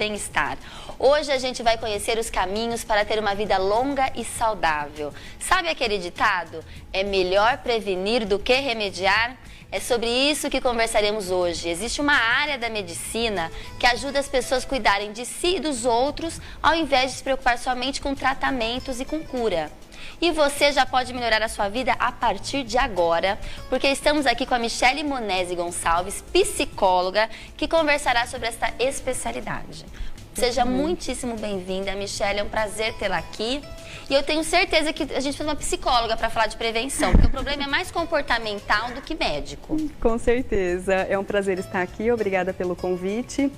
bem-estar. Hoje a gente vai conhecer os caminhos para ter uma vida longa e saudável. Sabe aquele ditado? É melhor prevenir do que remediar? É sobre isso que conversaremos hoje. Existe uma área da medicina que ajuda as pessoas a cuidarem de si e dos outros, ao invés de se preocupar somente com tratamentos e com cura. E você já pode melhorar a sua vida a partir de agora, porque estamos aqui com a Michele Monese Gonçalves, psicóloga, que conversará sobre esta especialidade. Seja muitíssimo bem-vinda, Michele, é um prazer tê-la aqui. E eu tenho certeza que a gente precisa de uma psicóloga para falar de prevenção, porque o problema é mais comportamental do que médico. Com certeza, é um prazer estar aqui, obrigada pelo convite.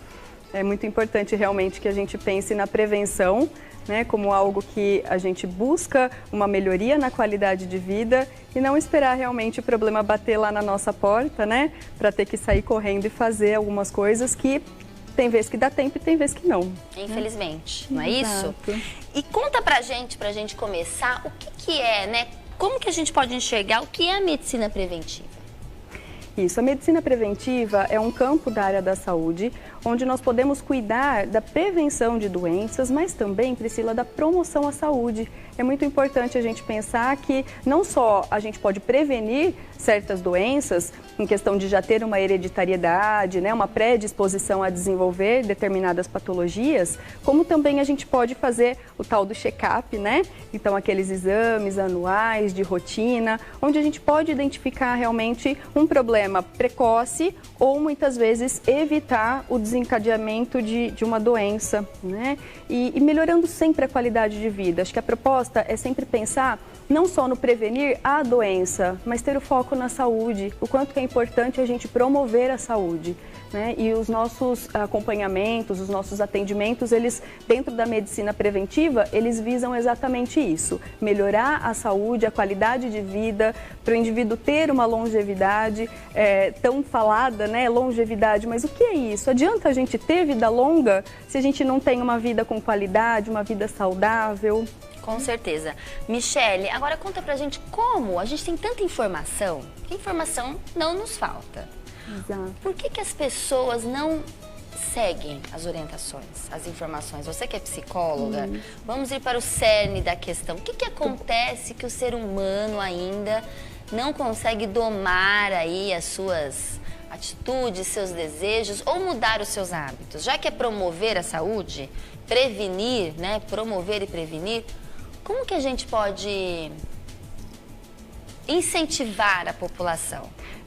É muito importante realmente que a gente pense na prevenção, né, como algo que a gente busca uma melhoria na qualidade de vida e não esperar realmente o problema bater lá na nossa porta, né, para ter que sair correndo e fazer algumas coisas que tem vezes que dá tempo e tem vezes que não. Infelizmente, não é Exato. isso? E conta pra gente começar, o que é, né? Como que a gente pode enxergar o que é a medicina preventiva? Isso, a medicina preventiva é um campo da área da saúde, onde nós podemos cuidar da prevenção de doenças, mas também, Priscila, da promoção à saúde. É muito importante a gente pensar que não só a gente pode prevenir certas doenças, em questão de já ter uma hereditariedade, né, uma predisposição a desenvolver determinadas patologias, como também a gente pode fazer o tal do check-up, né? Então, aqueles exames anuais de rotina, onde a gente pode identificar realmente um problema precoce ou muitas vezes evitar o desencadeamento de uma doença, né? E melhorando sempre a qualidade de vida. Acho que a proposta é sempre pensar não só no prevenir a doença, mas ter o foco na saúde, o quanto que é importante a gente promover a saúde, né? E os nossos acompanhamentos, os nossos atendimentos, eles, dentro da medicina preventiva, eles visam exatamente isso, melhorar a saúde, a qualidade de vida, para o indivíduo ter uma longevidade tão falada, né? Longevidade, mas o que é isso? Adianta a gente ter vida longa se a gente não tem uma vida com qualidade, uma vida saudável? Com certeza. Michele, agora conta pra gente como a gente tem tanta informação, que informação não nos falta. Exato. Por que as pessoas não seguem as orientações, as informações? Você que é psicóloga, vamos ir para o cerne da questão. O que acontece que o ser humano ainda não consegue domar aí as suas atitudes, seus desejos ou mudar os seus hábitos? Já que é promover a saúde, prevenir, né? Promover e prevenir, como que a gente pode incentivar a população?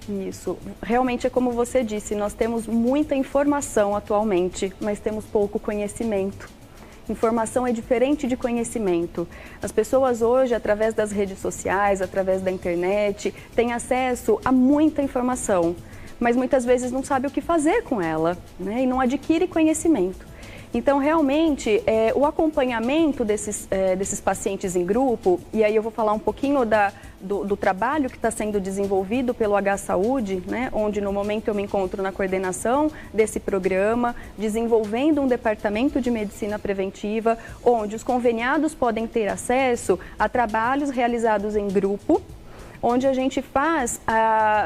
Isso, realmente é como você disse, nós temos muita informação atualmente, mas temos pouco conhecimento. Informação é diferente de conhecimento. As pessoas hoje, através das redes sociais, através da internet, têm acesso a muita informação, mas muitas vezes não sabem o que fazer com ela, né? E não adquire conhecimento. Então, realmente, o acompanhamento desses pacientes em grupo, e aí eu vou falar um pouquinho do trabalho que está sendo desenvolvido pelo H-Saúde, né, onde no momento eu me encontro na coordenação desse programa, desenvolvendo um departamento de medicina preventiva, onde os conveniados podem ter acesso a trabalhos realizados em grupo, onde a gente faz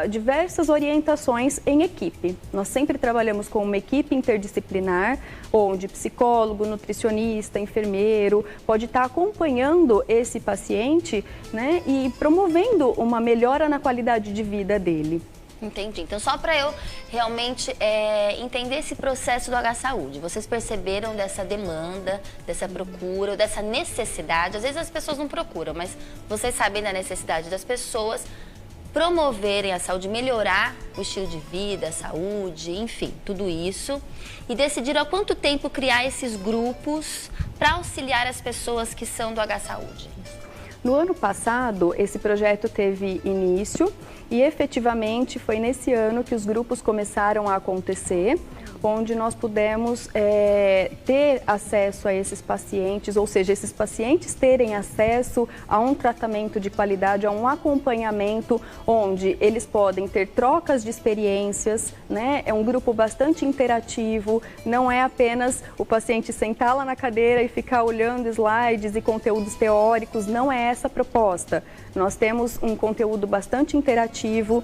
diversas orientações em equipe. Nós sempre trabalhamos com uma equipe interdisciplinar, onde psicólogo, nutricionista, enfermeiro pode estar acompanhando esse paciente, né, e promovendo uma melhora na qualidade de vida dele. Entendi. Então, só para eu realmente entender esse processo do H-Saúde, vocês perceberam dessa demanda, dessa procura, dessa necessidade? Às vezes as pessoas não procuram, mas vocês sabem da necessidade das pessoas promoverem a saúde, melhorar o estilo de vida, a saúde, enfim, tudo isso. E decidiram há quanto tempo criar esses grupos para auxiliar as pessoas que são do H-Saúde? No ano passado, esse projeto teve início e efetivamente foi nesse ano que os grupos começaram a acontecer, onde nós pudemos ter acesso a esses pacientes, ou seja, esses pacientes terem acesso a um tratamento de qualidade, a um acompanhamento onde eles podem ter trocas de experiências, né? É um grupo bastante interativo, não é apenas o paciente sentar lá na cadeira e ficar olhando slides e conteúdos teóricos, não é essa a proposta. Nós temos um conteúdo bastante interativo,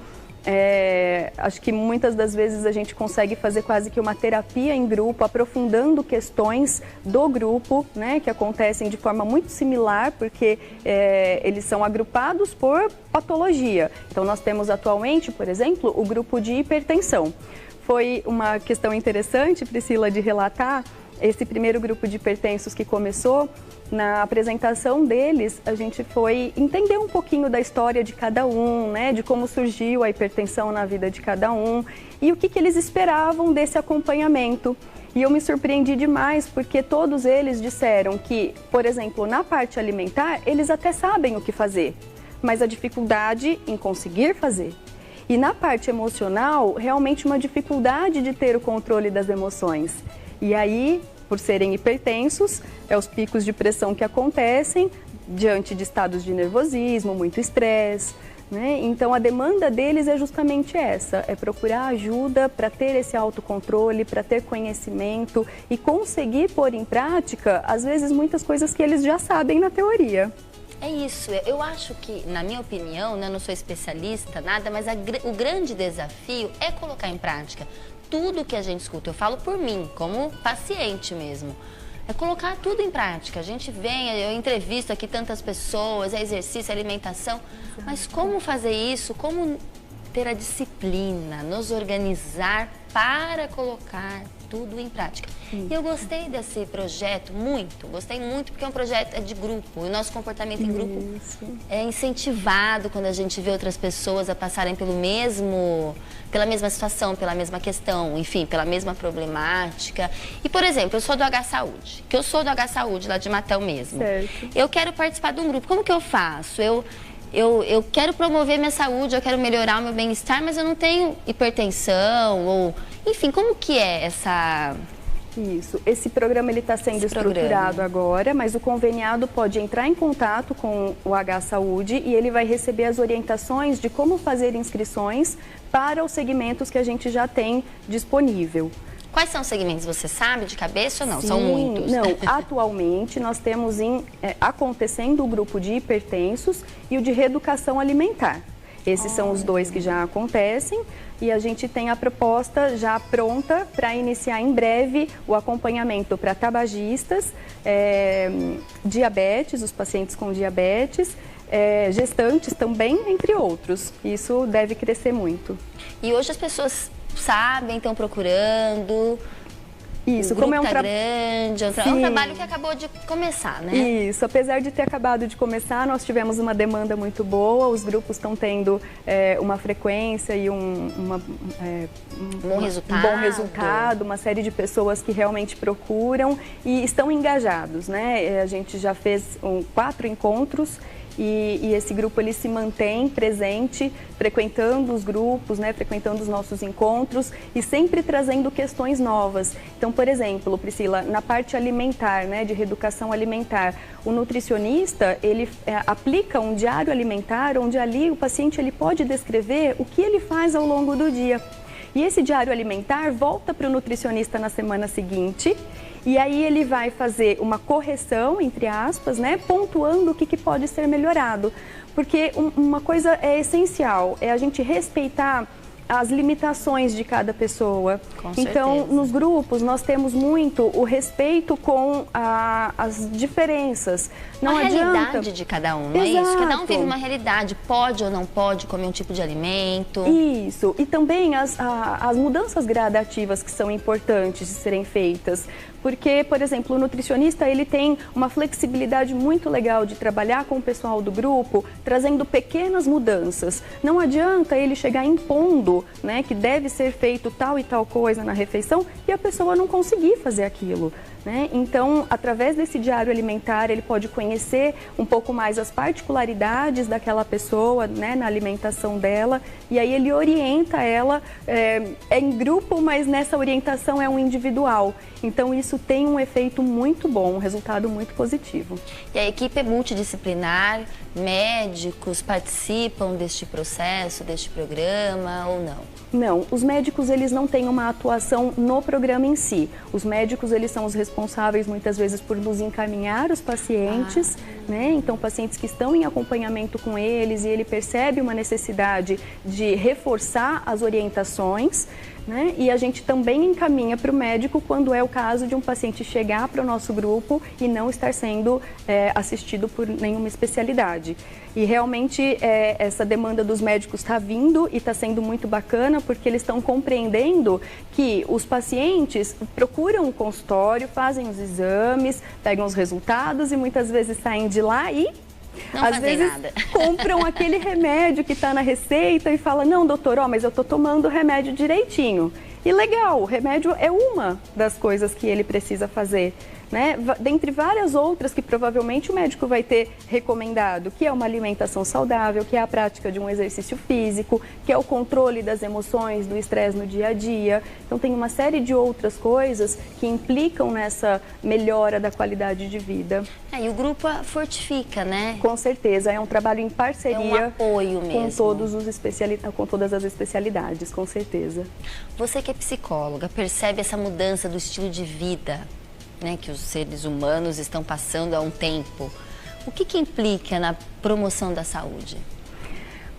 Acho que muitas das vezes a gente consegue fazer quase que uma terapia em grupo, aprofundando questões do grupo, né, que acontecem de forma muito similar, porque eles são agrupados por patologia. Então, nós temos atualmente, por exemplo, o grupo de hipertensão. Foi uma questão interessante, Priscila, de relatar. Esse primeiro grupo de hipertensos que começou, na apresentação deles, a gente foi entender um pouquinho da história de cada um, né, de como surgiu a hipertensão na vida de cada um e o que eles esperavam desse acompanhamento. E eu me surpreendi demais, porque todos eles disseram que, por exemplo, na parte alimentar, eles até sabem o que fazer, mas a dificuldade em conseguir fazer. E na parte emocional, realmente uma dificuldade de ter o controle das emoções. E aí, por serem hipertensos, os picos de pressão que acontecem diante de estados de nervosismo, muito estresse, né? Então, a demanda deles é justamente essa, é procurar ajuda para ter esse autocontrole, para ter conhecimento e conseguir pôr em prática, às vezes, muitas coisas que eles já sabem na teoria. É isso, eu acho que, na minha opinião, né, eu não sou especialista, nada, mas o grande desafio é colocar em prática tudo que a gente escuta. Eu falo por mim, como paciente mesmo. É colocar tudo em prática. A gente vem, eu entrevisto aqui tantas pessoas, é exercício, é alimentação, mas como fazer isso? Como ter a disciplina, nos organizar para colocar tudo em prática. E eu gostei desse projeto gostei muito, porque é um projeto de grupo, o nosso comportamento em grupo é incentivado quando a gente vê outras pessoas a passarem pela mesma situação, pela mesma questão, enfim, pela mesma problemática. E, por exemplo, eu sou do H-Saúde, lá de Matão mesmo. Certo. Eu quero participar de um grupo, como que eu faço? Eu quero promover minha saúde, eu quero melhorar o meu bem-estar, mas eu não tenho hipertensão ou... Enfim, como que é essa... Isso, esse programa está sendo estruturado agora, mas o conveniado pode entrar em contato com o H-Saúde e ele vai receber as orientações de como fazer inscrições para os segmentos que a gente já tem disponível. Quais são os segmentos? Você sabe de cabeça ou não? Sim, são muitos? Não, atualmente nós temos acontecendo o grupo de hipertensos e o de reeducação alimentar. Esses são os dois que já acontecem e a gente tem a proposta já pronta para iniciar em breve o acompanhamento para tabagistas, diabetes, os pacientes com diabetes, gestantes também, entre outros. Isso deve crescer muito. E hoje as pessoas sabem, estão procurando... Isso, como é um grande, é um trabalho que acabou de começar, né? Isso, apesar de ter acabado de começar, nós tivemos uma demanda muito boa, os grupos estão tendo uma frequência e um bom resultado, uma série de pessoas que realmente procuram e estão engajados, né? A gente já fez 4 encontros. E esse grupo ele se mantém presente, frequentando os grupos, né, frequentando os nossos encontros e sempre trazendo questões novas. Então, por exemplo, Priscila, na parte alimentar, né, de reeducação alimentar, o nutricionista ele aplica um diário alimentar, onde ali o paciente ele pode descrever o que ele faz ao longo do dia. E esse diário alimentar volta para o nutricionista na semana seguinte. E aí ele vai fazer uma correção, entre aspas, né, pontuando o que pode ser melhorado. Porque uma coisa é essencial, é a gente respeitar as limitações de cada pessoa. Com então, certeza. Nos grupos, nós temos muito o respeito com as diferenças. Não adianta... realidade de cada um, não é isso? Cada um vive uma realidade, pode ou não pode comer um tipo de alimento. Isso, e também as mudanças gradativas que são importantes de serem feitas. Porque, por exemplo, o nutricionista ele tem uma flexibilidade muito legal de trabalhar com o pessoal do grupo, trazendo pequenas mudanças. Não adianta ele chegar impondo, né, que deve ser feito tal e tal coisa na refeição e a pessoa não conseguir fazer aquilo. Né? Então, através desse diário alimentar, ele pode conhecer um pouco mais as particularidades daquela pessoa, né, na alimentação dela, e aí ele orienta ela, em grupo, mas nessa orientação é um individual. Então isso tem um efeito muito bom, um resultado muito positivo. E a equipe é multidisciplinar, médicos participam deste processo, deste programa ou não? Não, os médicos eles não têm uma atuação no programa em si. Os médicos eles são os responsáveis muitas vezes por nos encaminhar os pacientes, né? Então pacientes que estão em acompanhamento com eles e ele percebe uma necessidade de reforçar as orientações, né? E a gente também encaminha para o médico quando é o caso de um paciente chegar para o nosso grupo e não estar sendo assistido por nenhuma especialidade. E realmente essa demanda dos médicos está vindo e está sendo muito bacana porque eles estão compreendendo que os pacientes procuram o consultório, fazem os exames, pegam os resultados e muitas vezes saem de lá e às vezes compram aquele remédio que está na receita e falam, não, doutor, mas eu estou tomando o remédio direitinho. E legal, o remédio é uma das coisas que ele precisa fazer, né? Dentre várias outras que provavelmente o médico vai ter recomendado, que é uma alimentação saudável, que é a prática de um exercício físico, que é o controle das emoções, do estresse no dia a dia. Então tem uma série de outras coisas que implicam nessa melhora da qualidade de vida. E o grupo fortifica, né? Com certeza, é um trabalho em parceria, é um apoio mesmo. Com todas as especialidades, com certeza. Você que é psicóloga, percebe essa mudança do estilo de vida, né, que os seres humanos estão passando há um tempo. O que implica na promoção da saúde?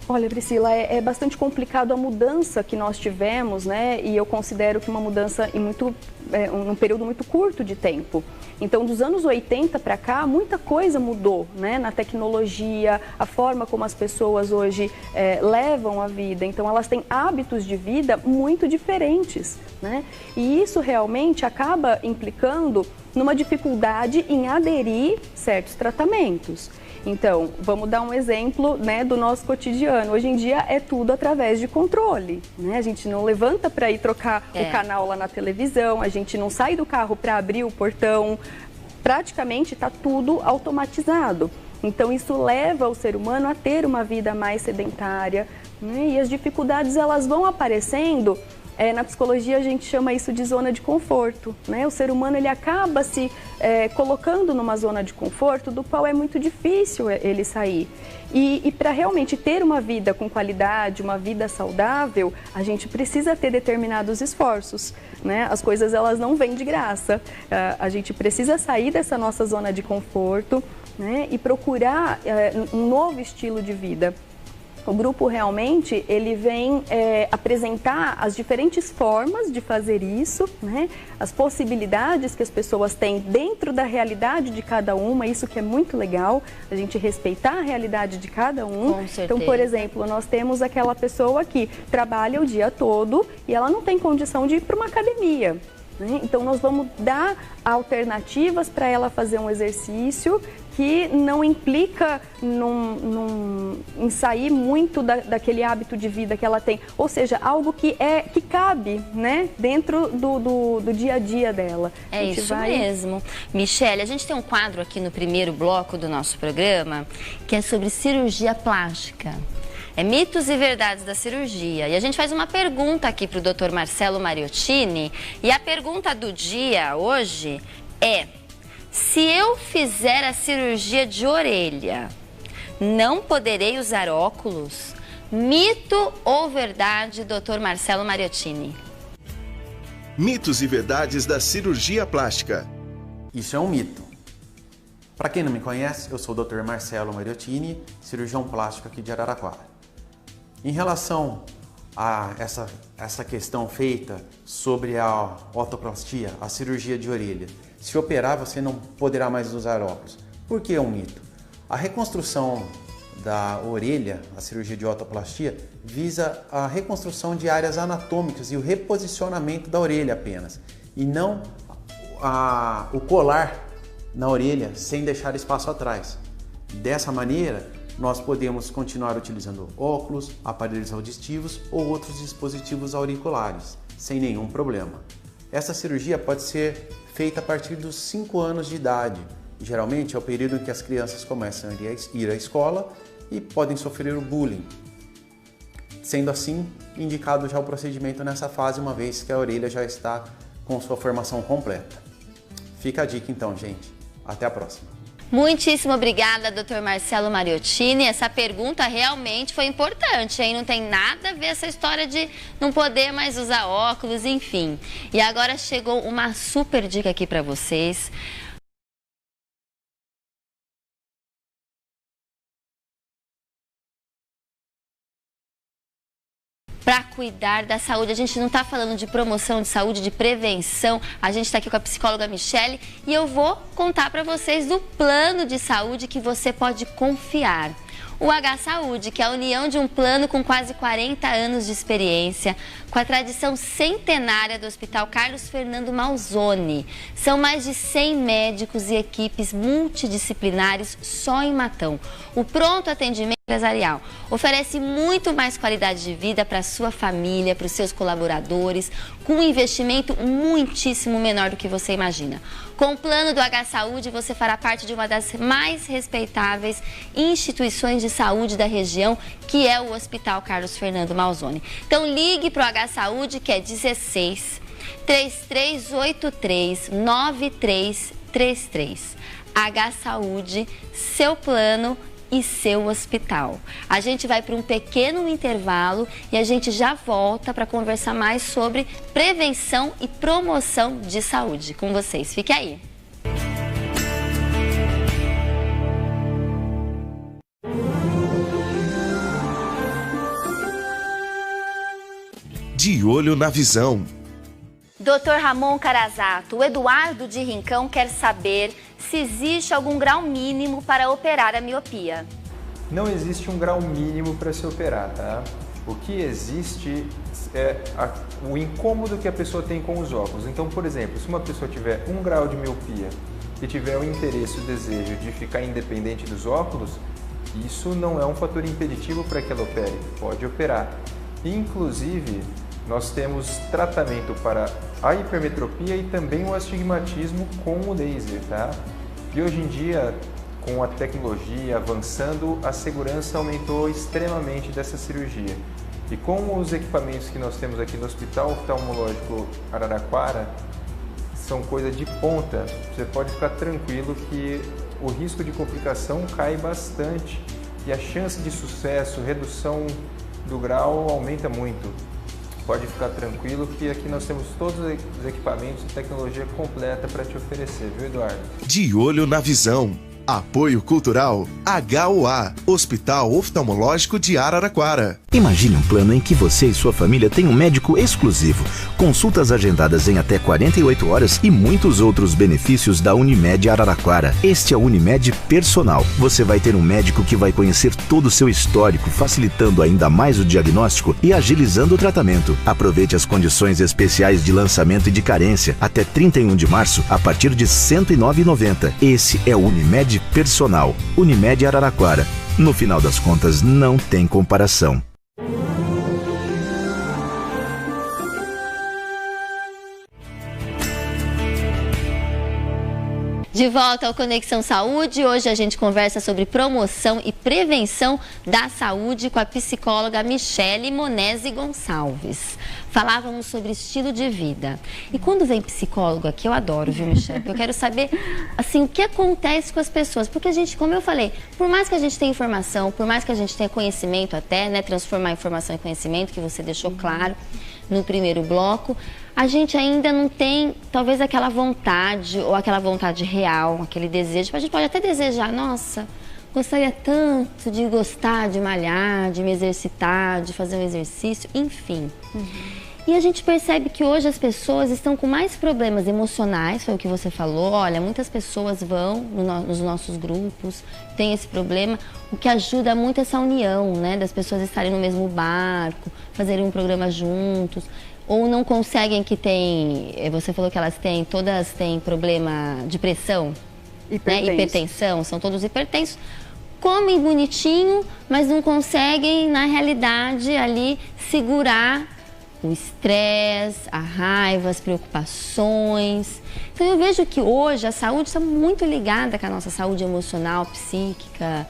Olha, Priscila, é bastante complicado a mudança que nós tivemos, né? E eu considero que uma mudança em um período muito curto de tempo. Então, dos anos 80 para cá, muita coisa mudou, né? Na tecnologia, a forma como as pessoas hoje levam a vida. Então, elas têm hábitos de vida muito diferentes, né? E isso realmente acaba implicando numa dificuldade em aderir certos tratamentos. Então, vamos dar um exemplo, né, do nosso cotidiano. Hoje em dia é tudo através de controle, né? A gente não levanta para ir trocar o canal lá na televisão, a gente não sai do carro para abrir o portão. Praticamente está tudo automatizado. Então, isso leva o ser humano a ter uma vida mais sedentária, né? E as dificuldades elas vão aparecendo. Na psicologia a gente chama isso de zona de conforto, né? O ser humano ele acaba se colocando numa zona de conforto do qual é muito difícil ele sair. E para realmente ter uma vida com qualidade, uma vida saudável, a gente precisa ter determinados esforços, né? As coisas elas não vêm de graça. A gente precisa sair dessa nossa zona de conforto, né? E procurar um novo estilo de vida. O grupo realmente, ele vem apresentar as diferentes formas de fazer isso, né? As possibilidades que as pessoas têm dentro da realidade de cada uma, isso que é muito legal, a gente respeitar a realidade de cada um. Com certeza. Então, por exemplo, nós temos aquela pessoa que trabalha o dia todo e ela não tem condição de ir para uma academia. Então, nós vamos dar alternativas para ela fazer um exercício que não implica em sair muito daquele hábito de vida que ela tem. Ou seja, algo que cabe, né, dentro do dia a dia dela. É isso mesmo. Michele, a gente tem um quadro aqui no primeiro bloco do nosso programa que é sobre cirurgia plástica. É mitos e verdades da cirurgia. E a gente faz uma pergunta aqui para o Dr. Marcelo Mariottini. E a pergunta do dia hoje é: se eu fizer a cirurgia de orelha, não poderei usar óculos? Mito ou verdade, Dr. Marcelo Mariottini? Mitos e verdades da cirurgia plástica. Isso é um mito. Para quem não me conhece, eu sou o Dr. Marcelo Mariottini, cirurgião plástico aqui de Araraquara. Em relação a essa questão feita sobre a otoplastia, a cirurgia de orelha, se operar você não poderá mais usar óculos. Por que é um mito? A reconstrução da orelha, a cirurgia de otoplastia, visa a reconstrução de áreas anatômicas e o reposicionamento da orelha apenas, e não o colar na orelha sem deixar espaço atrás. Dessa maneira, nós podemos continuar utilizando óculos, aparelhos auditivos ou outros dispositivos auriculares, sem nenhum problema. Essa cirurgia pode ser feita a partir dos 5 anos de idade. Geralmente é o período em que as crianças começam a ir à escola e podem sofrer o bullying. Sendo assim, indicado já o procedimento nessa fase, uma vez que a orelha já está com sua formação completa. Fica a dica então, gente. Até a próxima. Muitíssimo obrigada, Dr. Marcelo Mariottini. Essa pergunta realmente foi importante, hein? Não tem nada a ver essa história de não poder mais usar óculos, enfim. E agora chegou uma super dica aqui para vocês. Para cuidar da saúde. A gente não está falando de promoção de saúde, de prevenção. A gente está aqui com a psicóloga Michele e eu vou contar para vocês do plano de saúde que você pode confiar. O H-Saúde, que é a união de um plano com quase 40 anos de experiência, com a tradição centenária do Hospital Carlos Fernando Malzone. São mais de 100 médicos e equipes multidisciplinares só em Matão. O pronto atendimento empresarial oferece muito mais qualidade de vida para a sua família, para os seus colaboradores, com um investimento muitíssimo menor do que você imagina. Com o plano do H-Saúde, você fará parte de uma das mais respeitáveis instituições de saúde da região, que é o Hospital Carlos Fernando Malzone. Então ligue para o H-Saúde, que é 16 3383 9333. H-Saúde, seu plano e seu hospital. A gente vai para um pequeno intervalo e a gente já volta para conversar mais sobre prevenção e promoção de saúde com vocês. Fique aí. De olho na visão. Dr. Ramon Carazato, o Eduardo de Rincão quer saber se existe algum grau mínimo para operar a miopia. Não existe um grau mínimo para se operar, tá? O que existe é o incômodo que a pessoa tem com os óculos. Então, por exemplo, se uma pessoa tiver 1 grau de miopia e tiver o interesse, o desejo de ficar independente dos óculos, isso não é um fator impeditivo para que ela opere, pode operar. Inclusive, nós temos tratamento para a hipermetropia e também o astigmatismo com o laser, tá? E hoje em dia, com a tecnologia avançando, a segurança aumentou extremamente dessa cirurgia. E com os equipamentos que nós temos aqui no Hospital Oftalmológico Araraquara, são coisa de ponta. Você pode ficar tranquilo que o risco de complicação cai bastante e a chance de sucesso, redução do grau aumenta muito. Pode ficar tranquilo que aqui nós temos todos os equipamentos e tecnologia completa para te oferecer, viu, Eduardo? De olho na visão. Apoio Cultural HOA, Hospital Oftalmológico de Araraquara. Imagine um plano em que você e sua família têm um médico exclusivo, consultas agendadas em até 48 horas e muitos outros benefícios da Unimed Araraquara. Este é o Unimed Personal. Você vai ter um médico que vai conhecer todo o seu histórico, facilitando ainda mais o diagnóstico e agilizando o tratamento. Aproveite as condições especiais de lançamento e de carência até 31 de março a partir de R$ 109,90. Esse é o Unimed Personal. Unimed Araraquara. No final das contas, não tem comparação. De volta ao Conexão Saúde, hoje a gente conversa sobre promoção e prevenção da saúde com a psicóloga Michele Monese Gonçalves. Falávamos sobre estilo de vida. E quando vem psicólogo aqui, eu adoro, viu, Michele? Porque eu quero saber, assim, o que acontece com as pessoas. Porque a gente, como eu falei, por mais que a gente tenha informação, por mais que a gente tenha conhecimento até, né, transformar informação em conhecimento, que você deixou claro no primeiro bloco, a gente ainda não tem, talvez, aquela vontade, ou aquela vontade real, aquele desejo. A gente pode até desejar, nossa, gostaria tanto de gostar de malhar, de me exercitar, de fazer um exercício, enfim. E a gente percebe que hoje as pessoas estão com mais problemas emocionais, foi o que você falou. Olha, muitas pessoas vão nos nossos grupos, tem esse problema, o que ajuda muito essa união, né, das pessoas estarem no mesmo barco, fazerem um programa juntos. Ou não conseguem, que tem, você falou que elas têm, todas têm problema de pressão, né? Hipertensão, são todos hipertensos. Comem bonitinho, mas não conseguem, na realidade, ali segurar o estresse, a raiva, as preocupações. Então eu vejo que hoje a saúde está muito ligada com a nossa saúde emocional, psíquica,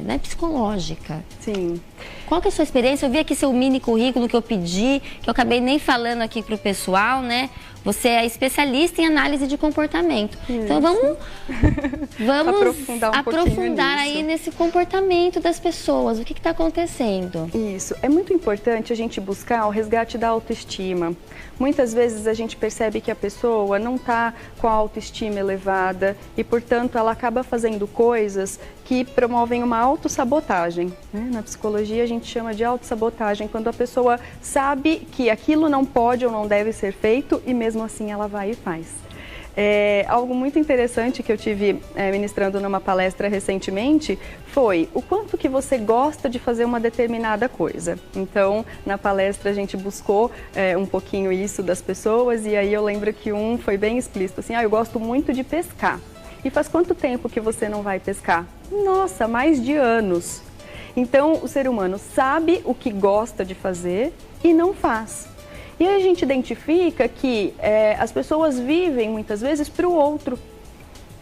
né, psicológica. Sim. Qual que é a sua experiência? Eu vi aqui seu mini currículo que eu pedi, que eu acabei nem falando aqui para o pessoal, né? Você é especialista em análise de comportamento. Isso. Então vamos aprofundar aí nesse comportamento das pessoas. O que está acontecendo? Isso. É muito importante a gente buscar o resgate da autoestima. Muitas vezes a gente percebe que a pessoa não está com a autoestima elevada e, portanto, ela acaba fazendo coisas que promovem uma autossabotagem, né? Na psicologia a gente chama de autossabotagem, quando a pessoa sabe que aquilo não pode ou não deve ser feito e mesmo assim ela vai e faz. Algo muito interessante que eu tive ministrando numa palestra recentemente foi o quanto que você gosta de fazer uma determinada coisa. Então, na palestra a gente buscou um pouquinho isso das pessoas e aí eu lembro que um foi bem explícito, assim, eu gosto muito de pescar. E faz quanto tempo que você não vai pescar? Nossa, mais de anos. Então, o ser humano sabe o que gosta de fazer e não faz. E aí a gente identifica que as pessoas vivem muitas vezes para o outro.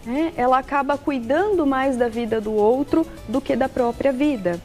Né? Ela acaba cuidando mais da vida do outro do que da própria vida.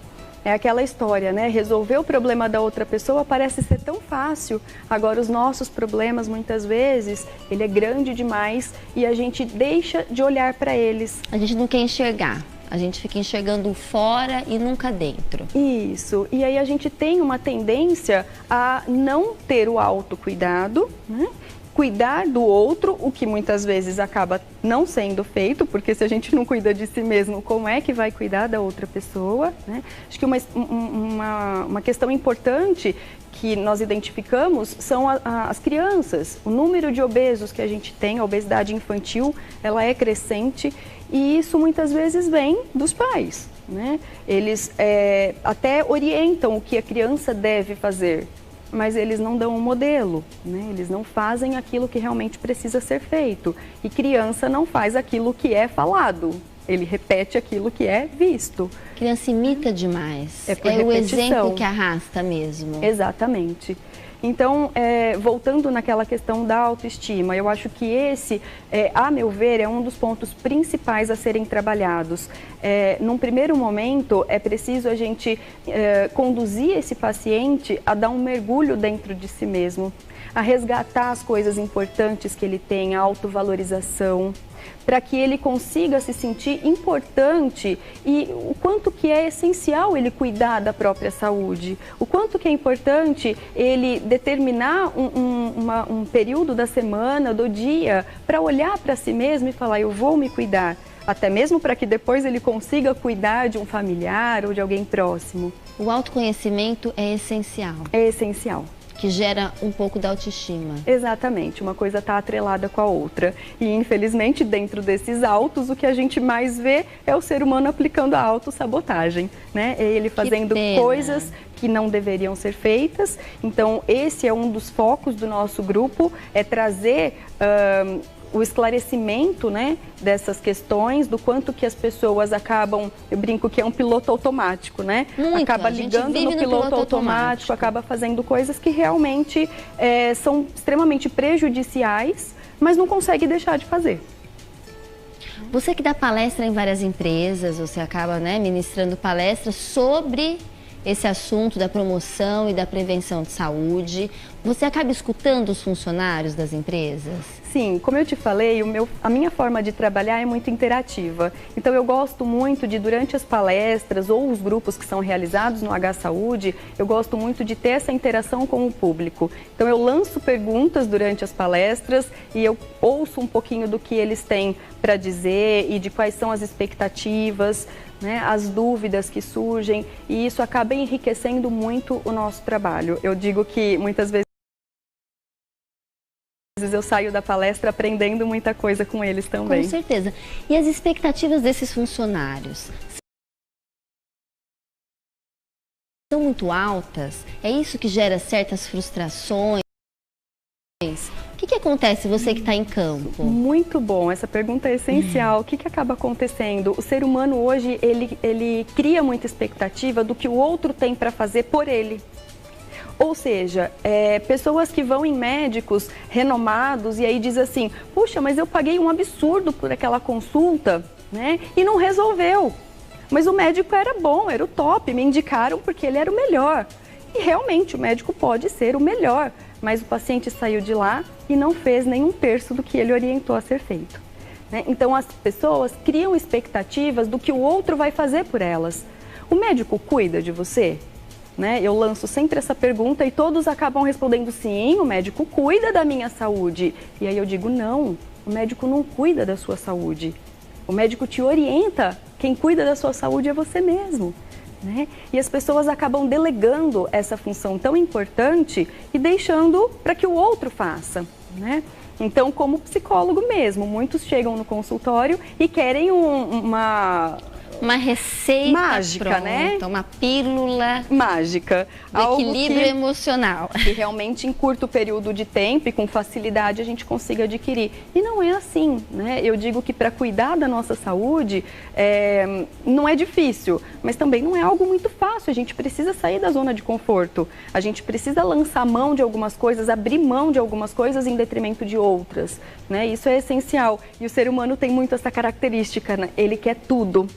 É aquela história, né? Resolver o problema da outra pessoa parece ser tão fácil. Agora, os nossos problemas, muitas vezes, ele é grande demais e a gente deixa de olhar para eles. A gente não quer enxergar. A gente fica enxergando fora e nunca dentro. Isso. E aí a gente tem uma tendência a não ter o autocuidado, né? Cuidar do outro, o que muitas vezes acaba não sendo feito, porque se a gente não cuida de si mesmo, como é que vai cuidar da outra pessoa, né? Acho que uma questão importante que nós identificamos são as crianças. O número de obesos que a gente tem, a obesidade infantil, ela é crescente e isso muitas vezes vem dos pais, né? Eles até orientam o que a criança deve fazer, mas eles não dão um modelo, né? Eles não fazem aquilo que realmente precisa ser feito. E criança não faz aquilo que é falado, ele repete aquilo que é visto. Criança imita demais. É o exemplo que arrasta mesmo. Exatamente. Então, voltando naquela questão da autoestima, eu acho que esse, a meu ver, é um dos pontos principais a serem trabalhados. Num primeiro momento, é preciso a gente conduzir esse paciente a dar um mergulho dentro de si mesmo, a resgatar as coisas importantes que ele tem, a autovalorização, para que ele consiga se sentir importante e o quanto que é essencial ele cuidar da própria saúde, o quanto que é importante ele determinar um período da semana, do dia, para olhar para si mesmo e falar, eu vou me cuidar, até mesmo para que depois ele consiga cuidar de um familiar ou de alguém próximo. O autoconhecimento é essencial. É essencial. Que gera um pouco da autoestima. Exatamente, uma coisa está atrelada com a outra. E infelizmente, dentro desses autos, o que a gente mais vê é o ser humano aplicando a autossabotagem, né? Ele fazendo coisas que não deveriam ser feitas. Então, esse é um dos focos do nosso grupo, é trazer o esclarecimento, né, dessas questões, do quanto que as pessoas acabam, eu brinco que é um piloto automático, né? Acaba ligando no piloto automático, acaba fazendo coisas que realmente são extremamente prejudiciais, mas não consegue deixar de fazer. Você que dá palestra em várias empresas, você acaba, né, ministrando palestras sobre esse assunto da promoção e da prevenção de saúde. Você acaba escutando os funcionários das empresas? Sim, como eu te falei, a minha forma de trabalhar é muito interativa. Então eu gosto muito de, durante as palestras ou os grupos que são realizados no H-Saúde, eu gosto muito de ter essa interação com o público. Então eu lanço perguntas durante as palestras e eu ouço um pouquinho do que eles têm para dizer e de quais são as expectativas, né, as dúvidas que surgem, e isso acaba enriquecendo muito o nosso trabalho. Eu digo que muitas vezes eu saio da palestra aprendendo muita coisa com eles também. Com certeza. E as expectativas desses funcionários são muito altas? É isso que gera certas frustrações? O que acontece, você que está em campo? Muito bom, essa pergunta é essencial. O que acaba acontecendo? O ser humano hoje, ele cria muita expectativa do que o outro tem para fazer por ele. Ou seja, pessoas que vão em médicos renomados e aí diz assim, puxa, mas eu paguei um absurdo por aquela consulta, né? E não resolveu. Mas o médico era bom, era o top, me indicaram porque ele era o melhor. E realmente o médico pode ser o melhor, mas o paciente saiu de lá e não fez nenhum terço do que ele orientou a ser feito. Né? Então as pessoas criam expectativas do que o outro vai fazer por elas. O médico cuida de você? Né? Eu lanço sempre essa pergunta e todos acabam respondendo sim, o médico cuida da minha saúde. E aí eu digo não, o médico não cuida da sua saúde. O médico te orienta, quem cuida da sua saúde é você mesmo. Né? E as pessoas acabam delegando essa função tão importante e deixando para que o outro faça. Né? Então, como psicólogo mesmo, muitos chegam no consultório e querem uma receita mágica, pronta, né? Uma pílula mágica, do equilíbrio emocional. Que realmente em curto período de tempo e com facilidade a gente consiga adquirir. E não é assim, né? Eu digo que para cuidar da nossa saúde não é difícil, mas também não é algo muito fácil. A gente precisa sair da zona de conforto. A gente precisa lançar mão de algumas coisas, abrir mão de algumas coisas em detrimento de outras, né? Isso é essencial. E o ser humano tem muito essa característica, né? Ele quer tudo.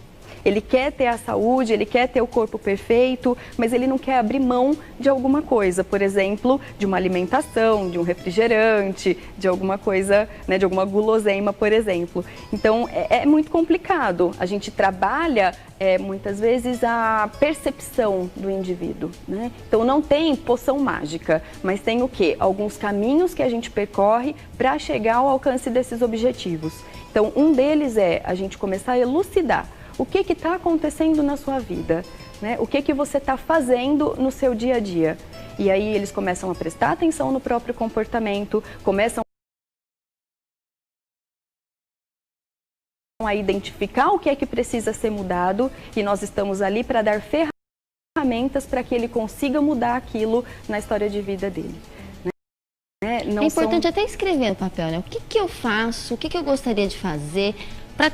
Ele quer ter a saúde, ele quer ter o corpo perfeito, mas ele não quer abrir mão de alguma coisa, por exemplo, de uma alimentação, de um refrigerante, de alguma coisa, né, de alguma guloseima, por exemplo. Então, é muito complicado. A gente trabalha, muitas vezes, a percepção do indivíduo, né? Então, não tem poção mágica, mas tem o quê? Alguns caminhos que a gente percorre para chegar ao alcance desses objetivos. Então, um deles é a gente começar a elucidar o que está acontecendo na sua vida, né? O que você está fazendo no seu dia a dia. E aí eles começam a prestar atenção no próprio comportamento, começam a identificar o que é que precisa ser mudado e nós estamos ali para dar ferramentas para que ele consiga mudar aquilo na história de vida dele. Né? É importante até escrever no papel, né? O que eu faço, o que eu gostaria de fazer para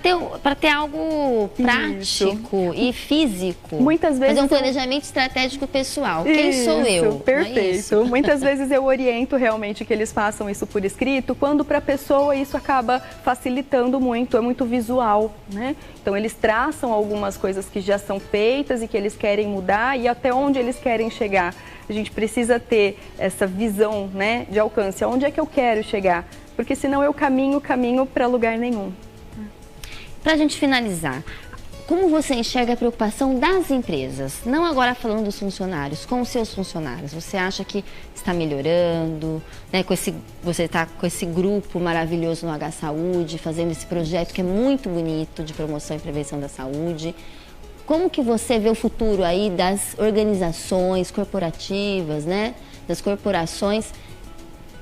ter algo prático e físico. Muitas vezes fazer um planejamento estratégico pessoal. Quem sou eu? Perfeito. Não é isso? Muitas vezes eu oriento realmente que eles façam isso por escrito, quando para a pessoa isso acaba facilitando muito, é muito visual, né? Então eles traçam algumas coisas que já são feitas e que eles querem mudar e até onde eles querem chegar. A gente precisa ter essa visão, né, de alcance. Aonde é que eu quero chegar? Porque senão eu caminho para lugar nenhum. Para a gente finalizar, como você enxerga a preocupação das empresas? Não agora falando dos funcionários, com os seus funcionários. Você acha que está melhorando? Né, você está com esse grupo maravilhoso no H-Saúde, fazendo esse projeto que é muito bonito de promoção e prevenção da saúde. Como que você vê o futuro aí das organizações corporativas, né, das corporações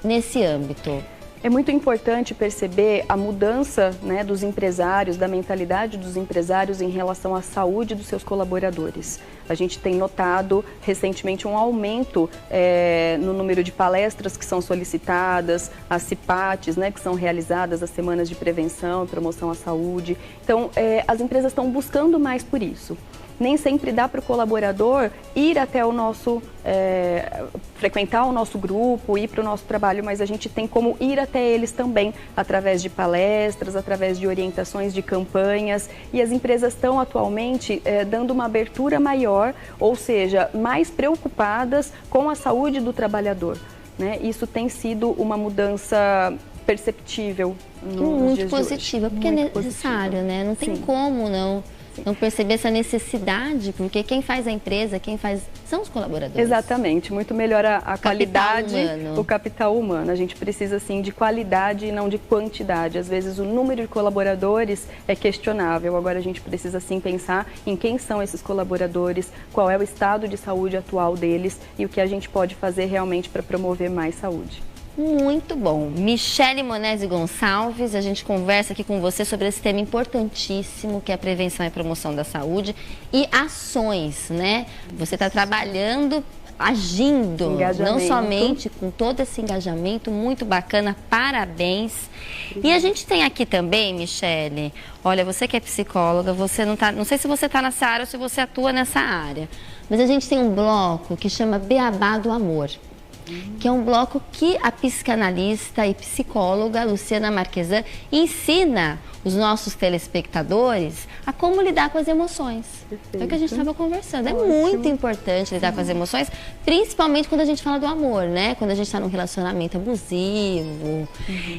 nesse âmbito? É muito importante perceber a mudança, né, dos empresários, da mentalidade dos empresários em relação à saúde dos seus colaboradores. A gente tem notado recentemente um aumento no número de palestras que são solicitadas, as CIPATs, né, que são realizadas, as semanas de prevenção e promoção à saúde. Então, as empresas estão buscando mais por isso. Nem sempre dá para o colaborador ir até o nosso, frequentar o nosso grupo, ir para o nosso trabalho, mas a gente tem como ir até eles também, através de palestras, através de orientações, de campanhas. E as empresas estão atualmente dando uma abertura maior, ou seja, mais preocupadas com a saúde do trabalhador. Né? Isso tem sido uma mudança perceptível nos dias positiva, de hoje. Porque é necessário, né? Não tem como não perceber essa necessidade, porque quem faz a empresa, quem faz são os colaboradores. Exatamente, muito melhor a qualidade, humano. O capital humano. A gente precisa, sim, de qualidade e não de quantidade. Às vezes o número de colaboradores é questionável, agora a gente precisa, sim, pensar em quem são esses colaboradores, qual é o estado de saúde atual deles e o que a gente pode fazer realmente para promover mais saúde. Muito bom. Michele Monese Gonçalves, a gente conversa aqui com você sobre esse tema importantíssimo que é a prevenção e promoção da saúde e ações, né? Você está trabalhando, agindo, não somente com todo esse engajamento, muito bacana, parabéns. E a gente tem aqui também, Michele, olha, você que é psicóloga, você não sei se você está nessa área ou se você atua nessa área, mas a gente tem um bloco que chama Beabá do Amor. que é um bloco que a psicanalista e psicóloga Luciana Marquesan ensina os nossos telespectadores a como lidar com as emoções. É o que a gente estava conversando. É muito importante lidar com as emoções, principalmente quando a gente fala do amor, né? Quando a gente está num relacionamento abusivo.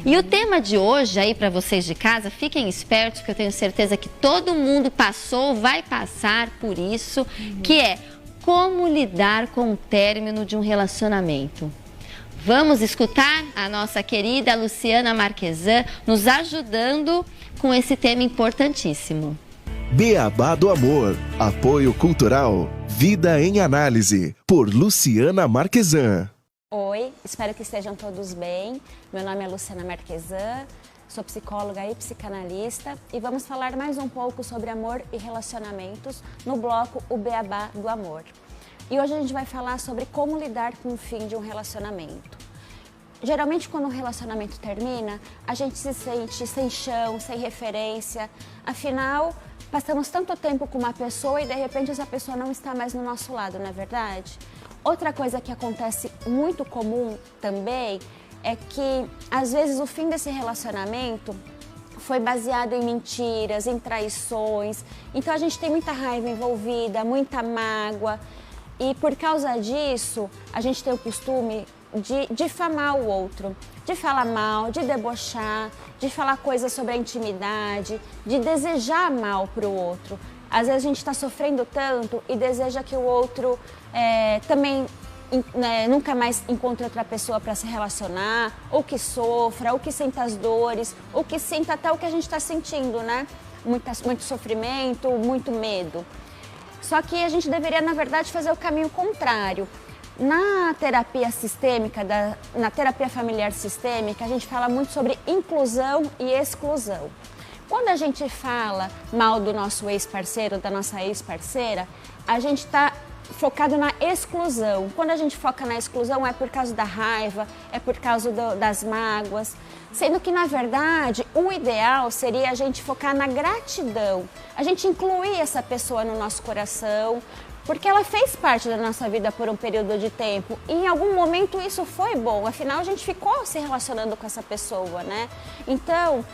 E o tema de hoje aí para vocês de casa, fiquem espertos, que eu tenho certeza que todo mundo passou, vai passar por isso, que é como lidar com o término de um relacionamento. Vamos escutar a nossa querida Luciana Marquesan nos ajudando com esse tema importantíssimo. Beabá do Amor, apoio cultural, Vida em Análise, por Luciana Marquesan. Oi, espero que estejam todos bem. Meu nome é Luciana Marquesan, sou psicóloga e psicanalista e vamos falar mais um pouco sobre amor e relacionamentos no bloco O Beabá do Amor. E hoje a gente vai falar sobre como lidar com o fim de um relacionamento. Geralmente, quando um relacionamento termina, a gente se sente sem chão, sem referência. Afinal, passamos tanto tempo com uma pessoa e de repente essa pessoa não está mais no nosso lado, não é verdade? Outra coisa que acontece muito comum também é que, às vezes, o fim desse relacionamento foi baseado em mentiras, em traições. Então, a gente tem muita raiva envolvida, muita mágoa. E por causa disso, a gente tem o costume de difamar o outro, de falar mal, de debochar, de falar coisas sobre a intimidade, de desejar mal para o outro. Às vezes a gente está sofrendo tanto e deseja que o outro também nunca mais encontre outra pessoa para se relacionar, ou que sofra, ou que sinta as dores, ou que sinta até o que a gente está sentindo, né? Muito sofrimento, muito medo. Só que a gente deveria, na verdade, fazer o caminho contrário. Na terapia sistêmica, na terapia familiar sistêmica, a gente fala muito sobre inclusão e exclusão. Quando a gente fala mal do nosso ex-parceiro, da nossa ex-parceira, a gente está focado na exclusão. Quando a gente foca na exclusão é por causa da raiva, é por causa das mágoas. Sendo que, na verdade, o ideal seria a gente focar na gratidão. A gente incluir essa pessoa no nosso coração, porque ela fez parte da nossa vida por um período de tempo. E em algum momento isso foi bom, afinal a gente ficou se relacionando com essa pessoa, né? Então,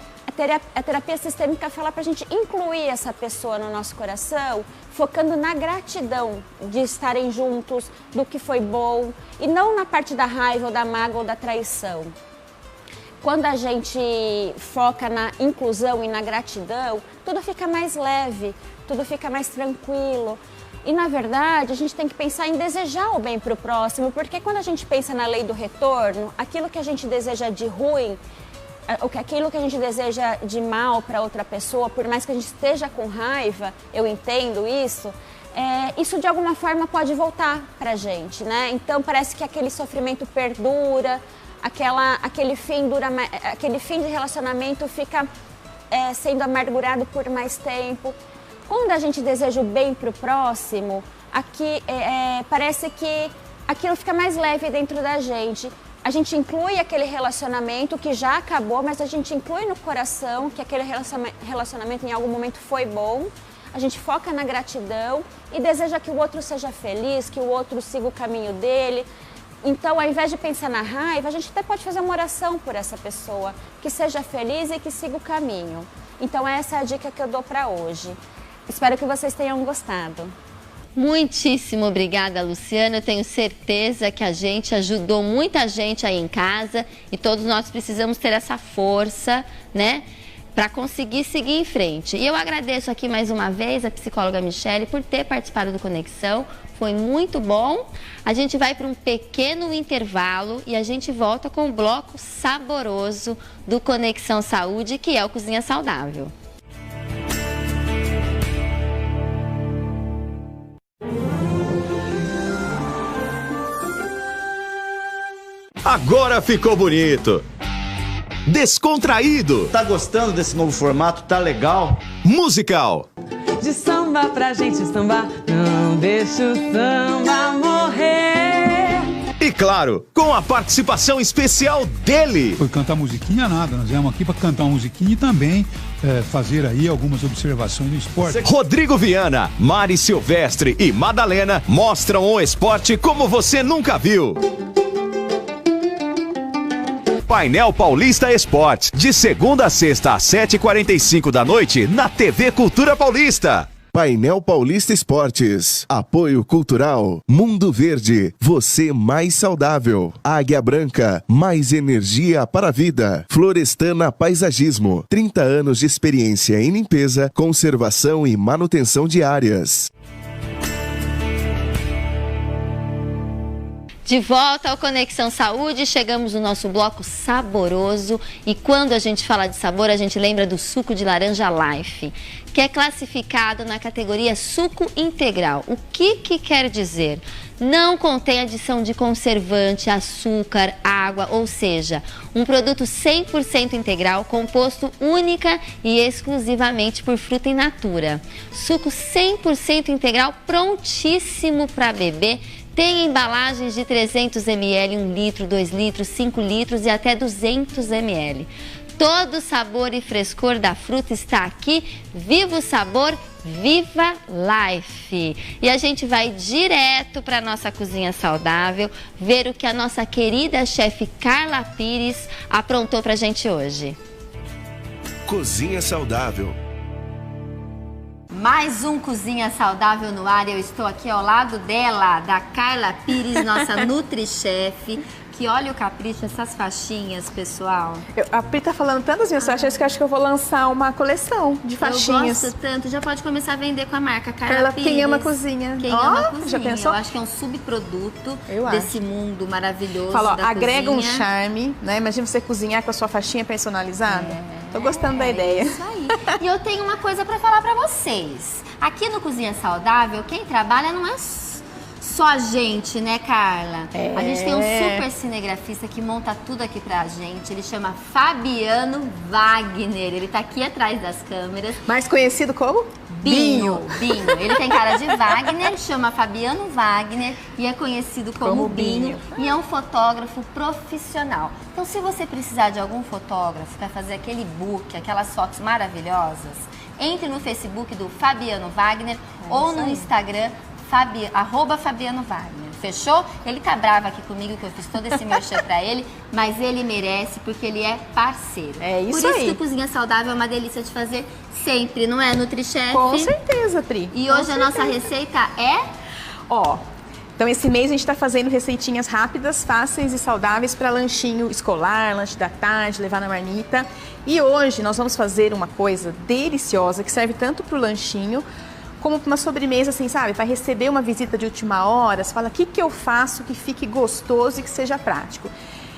a terapia sistêmica fala pra gente incluir essa pessoa no nosso coração, focando na gratidão de estarem juntos, do que foi bom, e não na parte da raiva, ou da mágoa, ou da traição. Quando a gente foca na inclusão e na gratidão, tudo fica mais leve, tudo fica mais tranquilo. E, na verdade, a gente tem que pensar em desejar o bem para o próximo, porque quando a gente pensa na lei do retorno, aquilo que a gente deseja de ruim, aquilo que a gente deseja de mal para outra pessoa, por mais que a gente esteja com raiva, eu entendo isso, isso de alguma forma pode voltar para a gente, né? Então, parece que aquele sofrimento perdura, aquele fim de relacionamento fica sendo amargurado por mais tempo. Quando a gente deseja o bem para o próximo, parece que aquilo fica mais leve dentro da gente. A gente inclui aquele relacionamento que já acabou, mas a gente inclui no coração que aquele relacionamento em algum momento foi bom. A gente foca na gratidão e deseja que o outro seja feliz, que o outro siga o caminho dele. Então, ao invés de pensar na raiva, a gente até pode fazer uma oração por essa pessoa, que seja feliz e que siga o caminho. Então, essa é a dica que eu dou para hoje. Espero que vocês tenham gostado. Muitíssimo obrigada, Luciana. Eu tenho certeza que a gente ajudou muita gente aí em casa e todos nós precisamos ter essa força, né, para conseguir seguir em frente. E eu agradeço aqui mais uma vez a psicóloga Michele por ter participado do Conexão. Foi muito bom. A gente vai para um pequeno intervalo e a gente volta com o bloco saboroso do Conexão Saúde, que é o Cozinha Saudável. Agora ficou bonito, descontraído. Tá gostando desse novo formato? Tá legal? Musical. De samba pra gente sambar, não deixa o samba morrer. E claro, com a participação especial dele. Foi cantar musiquinha nada, nós viemos aqui para cantar uma musiquinha e também fazer aí algumas observações do esporte. Rodrigo Viana, Mari Silvestre e Madalena mostram o esporte como você nunca viu. Painel Paulista Esportes, de segunda a sexta às 7h45 da noite, na TV Cultura Paulista. Painel Paulista Esportes. Apoio Cultural. Mundo Verde. Você mais saudável. Águia Branca. Mais energia para a vida. Florestana Paisagismo. 30 anos de experiência em limpeza, conservação e manutenção de áreas. De volta ao Conexão Saúde, chegamos no nosso bloco saboroso e quando a gente fala de sabor, a gente lembra do suco de laranja Life, que é classificado na categoria suco integral. O que quer dizer? Não contém adição de conservante, açúcar, água, ou seja, um produto 100% integral, composto única e exclusivamente por fruta in natura. Suco 100% integral, prontíssimo para beber. Tem embalagens de 300 ml, 1 litro, 2 litros, 5 litros e até 200 ml. Todo o sabor e frescor da fruta está aqui. Viva o sabor, viva Life! E a gente vai direto para a nossa cozinha saudável, ver o que a nossa querida chefe Carla Pires aprontou para a gente hoje. Cozinha Saudável. Mais um Cozinha Saudável no ar. Eu estou aqui ao lado dela, da Carla Pires, nossa NutriChef. Que olha o capricho, essas faixinhas, pessoal. A Pri tá falando tantas minhas faixinhas que eu acho que eu vou lançar uma coleção de faixinhas. Eu gosto tanto, já pode começar a vender com a marca Carla Pires. Quem ama cozinha. Quem ama cozinha. Já pensou? Eu acho que é um subproduto desse mundo maravilhoso. Fala, da agrega cozinha. um charme, né? Imagina você cozinhar com a sua faixinha personalizada. Tô gostando da ideia. Isso aí. E eu tenho uma coisa pra falar pra vocês. Aqui no Cozinha Saudável, quem trabalha não é só a gente, né, Carla? A gente tem um super cinegrafista que monta tudo aqui pra gente. Ele chama Fabiano Wagner. Ele tá aqui atrás das câmeras. Mais conhecido como? Binho. Ele tem cara de Wagner, chama Fabiano Wagner e é conhecido como Binho. E é um fotógrafo profissional. Então, se você precisar de algum fotógrafo para fazer aquele book, aquelas fotos maravilhosas, entre no Facebook do Fabiano Wagner ou no Instagram @Fabiano Wagner. Fechou? Ele tá bravo aqui comigo que eu fiz todo esse merchan pra ele, mas ele merece porque ele é parceiro. É isso aí. Por isso que Cozinha Saudável é uma delícia de fazer sempre, não é, NutriChef? Com certeza, Pri. E hoje a nossa receita é? Então esse mês a gente está fazendo receitinhas rápidas, fáceis e saudáveis para lanchinho escolar, lanche da tarde, levar na marmita. E hoje nós vamos fazer uma coisa deliciosa que serve tanto para o lanchinho como uma sobremesa, assim, sabe? Para receber uma visita de última hora, você fala, o que eu faço que fique gostoso e que seja prático?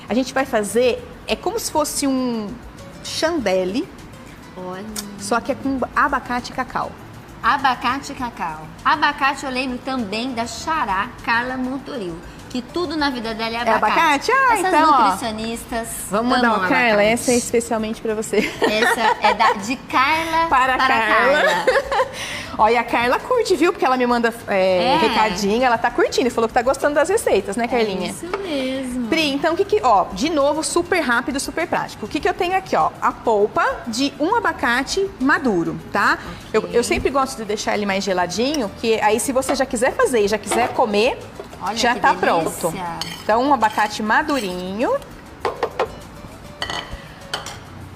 A gente vai fazer, é como se fosse um chandelle, só que é com abacate e cacau. Abacate e cacau. Abacate eu lembro também da Xará Carla Montoril, que tudo na vida dela é abacate. Essas então, nutricionistas vamos mandar uma Carla, essa é especialmente para você. Essa é de Carla para Carla. Olha, a Carla curte, viu? Porque ela me manda recadinho, ela tá curtindo e falou que tá gostando das receitas, né, Carlinha? É isso mesmo. Pri, então de novo, super rápido, super prático. O que eu tenho aqui, a polpa de um abacate maduro, tá? Okay. Eu sempre gosto de deixar ele mais geladinho, porque aí se você já quiser fazer e já quiser comer, olha, já tá delícia. Pronto. Então, um abacate madurinho.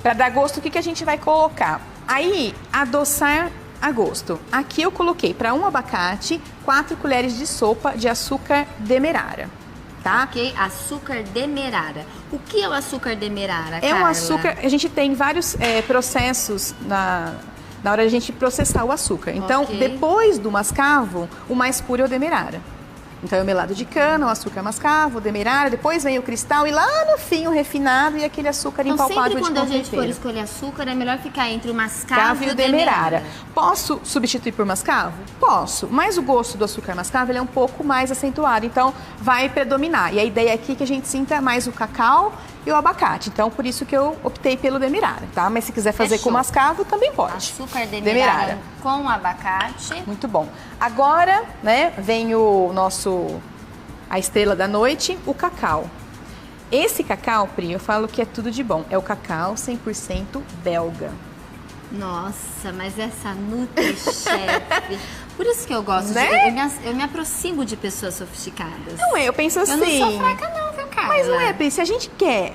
Para dar gosto, o que a gente vai colocar? Aí, adoçar a gosto. Aqui eu coloquei para um abacate 4 colheres de sopa de açúcar demerara, tá? Ok, açúcar demerara. O que é o açúcar demerara, Carla? É um açúcar, a gente tem vários processos na hora de a gente processar o açúcar. Então, depois do mascavo, o mais puro é o demerara. Então, é o melado de cana, o açúcar mascavo, o demerara, depois vem o cristal e lá no fim o refinado e aquele açúcar impalpável de confeiteiro. Então, sempre quando a gente for escolher açúcar, é melhor ficar entre o mascavo e o demerara. Posso substituir por mascavo? Posso, mas o gosto do açúcar mascavo ele é um pouco mais acentuado, então vai predominar. E a ideia aqui é que a gente sinta mais o cacau e o abacate. Então, por isso que eu optei pelo demerara, tá? Mas se quiser fazer com mascavo, também pode. Açúcar demerara com abacate. Muito bom. Agora, né, vem a estrela da noite, o cacau. Esse cacau, Pri, eu falo que é tudo de bom. É o cacau 100% belga. Nossa, mas essa NutriChef... Por isso que eu gosto, né? Eu me aproximo de pessoas sofisticadas. Não é, eu penso assim... Eu não sou fraca não, viu, Carla? Mas não é, Pri, se a gente quer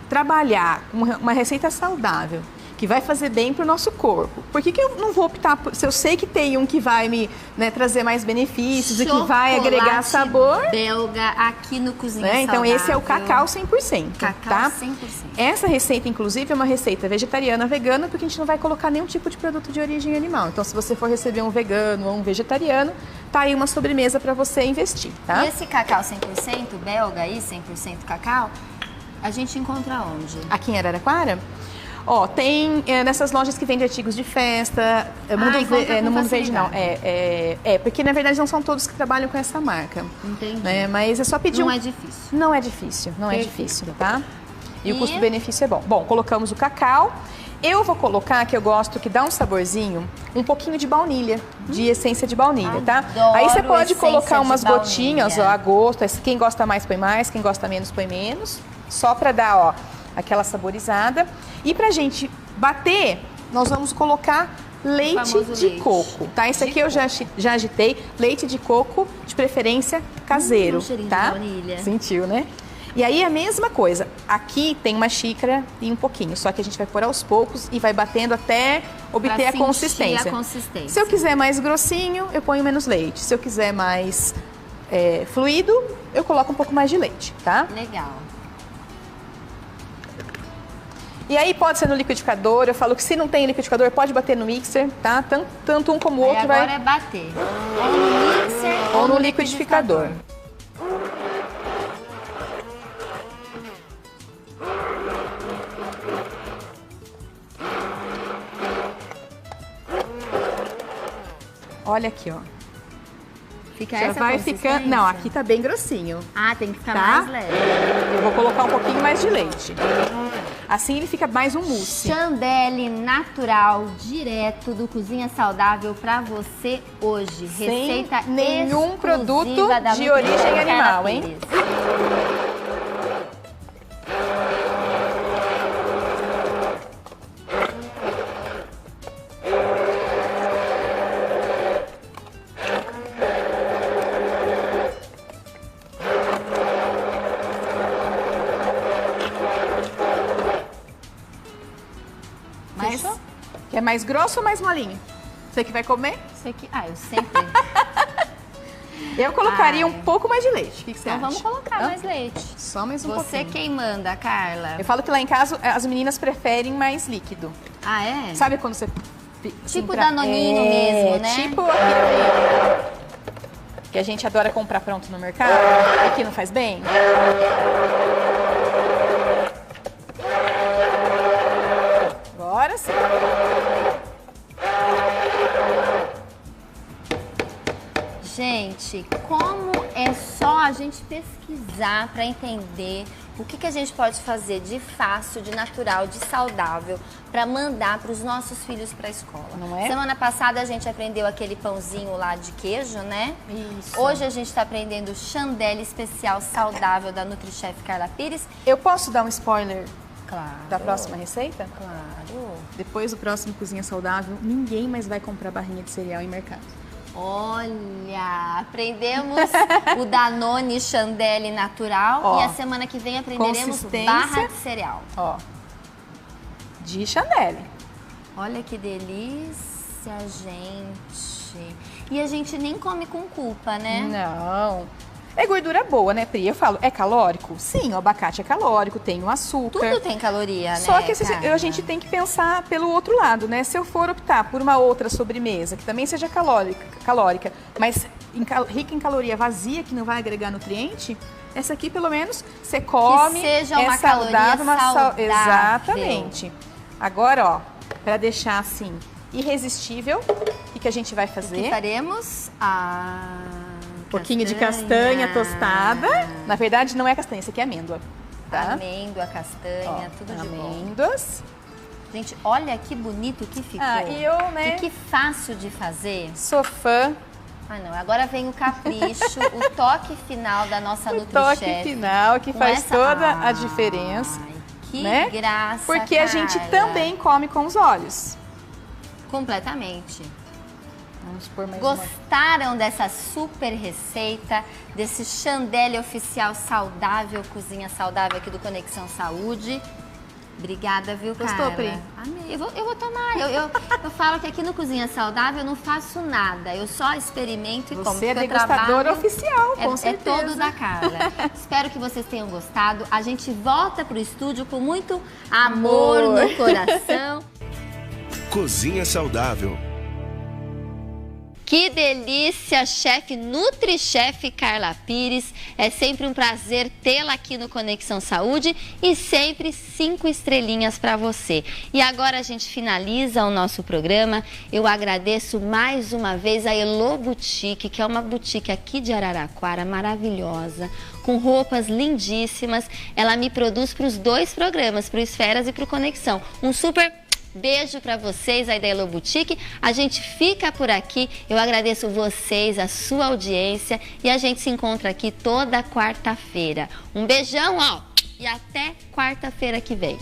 trabalhar uma receita saudável, que vai fazer bem para o nosso corpo, por que eu não vou optar por... Se eu sei que tem um que vai me trazer mais benefícios e que vai agregar sabor... belga aqui no Cozinha Saudável. Então esse é o cacau 100%. Cacau tá? 100%. Essa receita, inclusive, é uma receita vegetariana, vegana, porque a gente não vai colocar nenhum tipo de produto de origem animal. Então, se você for receber um vegano ou um vegetariano, tá aí uma sobremesa para você investir, tá? E esse cacau 100% belga aí, 100% cacau, a gente encontra onde? Aqui em Araraquara? Ó, tem nessas lojas que vendem artigos de festa, no Mundo Verde não. Porque na verdade não são todos que trabalham com essa marca. Entendi. Né? Mas é só pedir Não é difícil. Não é difícil, não é difícil, tá? E o custo-benefício é bom. Bom, colocamos o cacau. Eu vou colocar, que eu gosto, que dá um saborzinho, um pouquinho de baunilha, de essência de baunilha, tá? Aí você pode colocar umas gotinhas, ó, a gosto. Quem gosta mais põe mais, quem gosta menos põe menos. Só pra dar, ó, aquela saborizada. E pra gente bater, nós vamos colocar leite de coco, tá? Esse aqui eu já agitei. Leite de coco, de preferência caseiro, tá? Sentiu, né? E aí a mesma coisa. Aqui tem uma xícara e um pouquinho, só que a gente vai pôr aos poucos e vai batendo até obter a consistência. Se eu quiser mais grossinho, eu ponho menos leite. Se eu quiser mais fluido, eu coloco um pouco mais de leite, tá? Legal. E aí pode ser no liquidificador, eu falo que se não tem liquidificador, pode bater no mixer, tá? Tanto um como o outro agora é bater. Ou no mixer ou no liquidificador. Olha aqui, ó. Fica já essa vai ficando. Não, aqui tá bem grossinho. Ah, tem que ficar mais leve. Eu vou colocar um pouquinho mais de leite. Assim ele fica mais um mousse. Chandelle natural, direto do Cozinha Saudável pra você hoje. Sem receita nenhum produto de origem animal, hein? Quer mais grosso ou mais molinho? Você que vai comer? Você que... eu sempre. Eu colocaria um pouco mais de leite. O que você acha? Vamos colocar mais leite. Só mais um pouquinho. Você quem manda, Carla? Eu falo que lá em casa as meninas preferem mais líquido. Ah, é? Sabe quando você... Tipo danoninho mesmo, né? Tipo aquele que a gente adora comprar pronto no mercado. Aqui não faz bem? Agora sim. Gente, como é só a gente pesquisar para entender o que a gente pode fazer de fácil, de natural, de saudável para mandar para os nossos filhos para a escola. Não é? Semana passada a gente aprendeu aquele pãozinho lá de queijo, né? Isso. Hoje a gente está aprendendo o chandelle especial saudável da NutriChef Carla Pires. Eu posso dar um spoiler? Claro. Da próxima receita? Claro. Depois do próximo Cozinha Saudável, ninguém mais vai comprar barrinha de cereal em mercado. Olha, aprendemos o Danone Chandelle natural e a semana que vem aprenderemos barra de cereal. Ó, de Chandelle. Olha que delícia, gente. E a gente nem come com culpa, né? Não. É gordura boa, né, Pri? Eu falo, é calórico? Sim, o abacate é calórico, tem o açúcar. Tudo tem caloria, né? Só que a gente tem que pensar pelo outro lado, né? Se eu for optar por uma outra sobremesa, que também seja calórica, mas rica em caloria vazia, que não vai agregar nutriente, essa aqui, pelo menos, você come, que seja uma saudável, saudável. Exatamente. Agora, ó, para deixar assim, irresistível, o que a gente vai fazer? O que faremos? Um pouquinho de castanha tostada. Na verdade, não é castanha, isso aqui é amêndoa. Tá? Amêndoa, castanha, tudo de bom. Amêndoas. Gente, olha que bonito que ficou. E eu, né? E que fácil de fazer. Sou fã. Ah, não. Agora vem o capricho, o toque final da nossa NutriChef. O toque final que faz toda a diferença. Que né? graça, porque a gente também come com os olhos. Completamente. Vamos pôr mais Gostaram dessa super receita, desse chandelle oficial saudável, cozinha saudável aqui do Conexão Saúde? Obrigada, viu, Carla? Gostou, Pri? Amei. Eu vou tomar. Eu falo que aqui no Cozinha Saudável eu não faço nada. Eu só experimento e como. Você é degustadora oficial, com certeza. É todo da Carla. Espero que vocês tenham gostado. A gente volta pro estúdio com muito amor no coração. Cozinha Saudável. Que delícia, chefe NutriChef Carla Pires. É sempre um prazer tê-la aqui no Conexão Saúde e sempre 5 estrelinhas para você. E agora a gente finaliza o nosso programa. Eu agradeço mais uma vez a Elo Boutique, que é uma boutique aqui de Araraquara, maravilhosa, com roupas lindíssimas. Ela me produz para os 2 programas, para o Esferas e para o Conexão. Um super beijo para vocês aí da Elo Boutique. A gente fica por aqui. Eu agradeço vocês, a sua audiência. E a gente se encontra aqui toda quarta-feira. Um beijão, ó. E até quarta-feira que vem.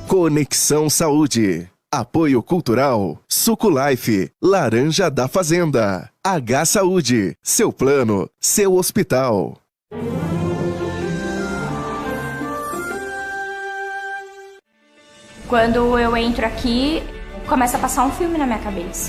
Conexão Saúde. Apoio Cultural, Suco Life, Laranja da Fazenda, H Saúde, seu plano, seu hospital. Quando eu entro aqui, começa a passar um filme na minha cabeça.